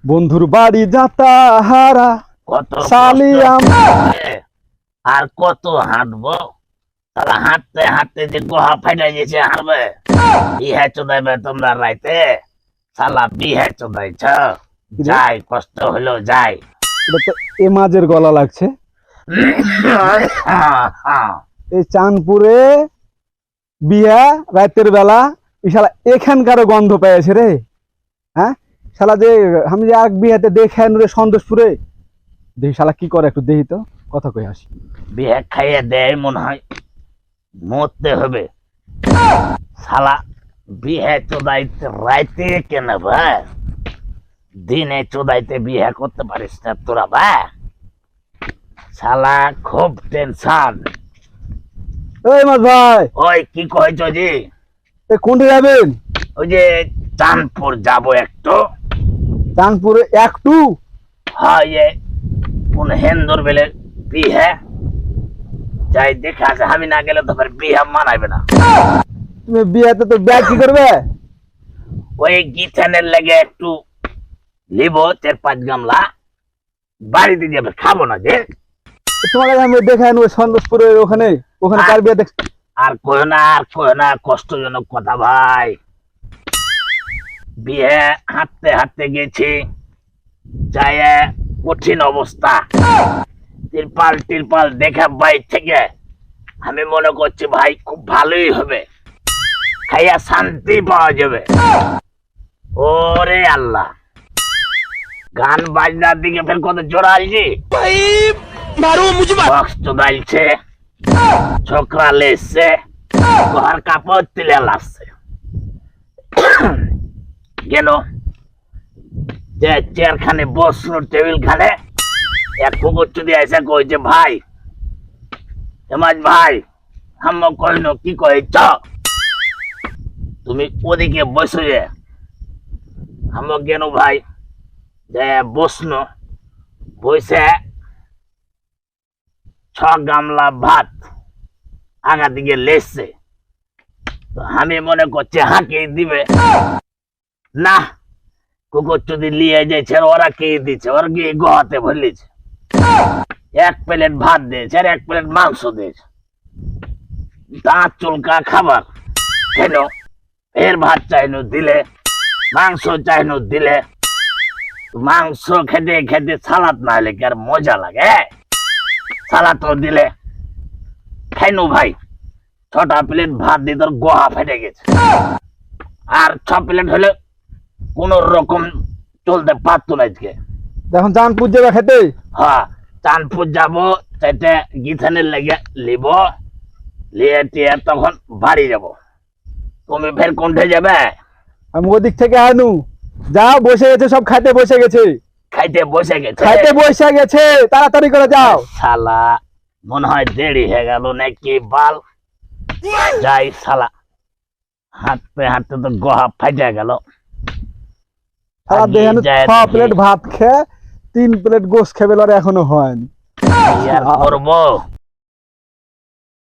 বন্ধুর বাড়ি যাতা হারা কত শালি কষ্ট আমার হবে, আর কত হাঁটবো। তারা হাঁটতে হাঁটতে যে গোহা ফাইটা গেছে হারবে বিহে চোদাইবে তোমরা রাইতে। শালা বিহে চোদাইছ, যাই কষ্ট হলো যাই। এটা তো এ মাঝের গলা লাগছে। এই চাঁদপুরে বিয়া রাতের বেলা শালা এখানকারও গন্ধ পেয়েছে রে। হ্যাঁ শালা যে আমি যে এক বিয়াতে দেখেন রে সন্তোষপুরে, দেখি শালা কি করে একটু দেখি তো, কথা কই আসি। বিহে খাইয়ে দেয় মনে হয় মরতে হবে। শালা বিহে চোদাইতে রাইতে কেন ভাই, দিনে চোদাইতে বিয়ে করতে পারিস না তোরা ভাই। শালা খুব টেনশন। এই মাছ ভাই, ওই কি কইছ জি? এ কোনটা যাবেন? ওই যে চাঁদপুর যাব একটু। চাঁদপুরে একটু? হয় যে কোন হেন্দর বেলে বিয়ে যাই দেখে আসে, আমি না গেলে তো বিয়ে মানাইবে না। তুমি বিয়াতে তো ব্যাগ কি করবে? ওই গিথানের লেগে একটু লিব 4-5 গামলা, বাড়িতে যাবে খাবো না যে। তোমাকে আমি দেখেন ওই সন্তোষপুরের ওখানে ওখানে কার বিয়ে দেখ। আর কয় না আর কয় না, কষ্টজনক কথা ভাই। বিয়ে হাঁটতে হাঁটতে গেছি, যায় কঠিন অবস্থা। তিরপাল টিরপাল দেখে বাইর থেকে আমি মনে করছি ভাই খুব ভালোই হবে, খাইয়া শান্তি পাওয়া যাবে। ওরে আল্লাহ, গান বাজনার দিকে ফের কত জোরালছি, বক্স চোদাইছে, ছোকরা লেসছে, ঘর কাপড় তুলে লাগছে। কেন যে চেয়ারখানে বসলো, টেবিল খানে এক কুকুর চুদি এসে কইছে ভাই হেমাজ ভাই, হাম কইন কি কইছ তুমি ওদিকে বসে যে। হাম কেন ভাই যে বসনো, বসে 6 গামলা ভাত আগা দিকে লেসছে। তো আমি মনে করছি হাঁকে দিবে না, কুকুর যদি লিয়ে যাচ্ছে ওরা কে দিচ্ছে, ওরা কি গোহাতে ভরলিছে। 1 প্লেট ভাত দিয়েছে আর 1 প্লেট মাংস দিয়েছে, দাঁত চুলকা খাবার। কেন এর ভাত চাইনো দিলে, মাংস চাইনো দিলে। মাংস খেতে খেতে সালাদ না হলে কি আর মজা লাগে? সালাদ দিলে খাইনো ভাই। 6টা প্লেট ভাত দিয়ে তোর গোহা ফেটে গেছে, আর 6 প্লেট হলে কোন রকম চলতে পারতো না আজকে। এখন চাঁদপুর যাবে খেতে? হ্যাঁ চাঁদপুর যাবো, চাইতে গিথানের লেগে লিব, লিয়ে টিয়ে তখন বাড়ি যাব। তুমি ফের কোনটা যাবে? আমি ওদিক থেকে আনু। যাও, বসে গেছে সব, খাইতে বসে গেছে। খাইতে বসে গেছে? খাইতে বসে গেছে, তাড়াতাড়ি করে যাও। শালা মনে হয় দেরি হয়ে গেল নাকি বাল। যাই শালা, হাঁটতে হাঁটতে তো গোহা ফাইটা গেল। সারা দেখেন 6 প্লেট ভাত খেয়ে 3 প্লেট গোস খেবে, এখনো হয়নি। কি আর করবো।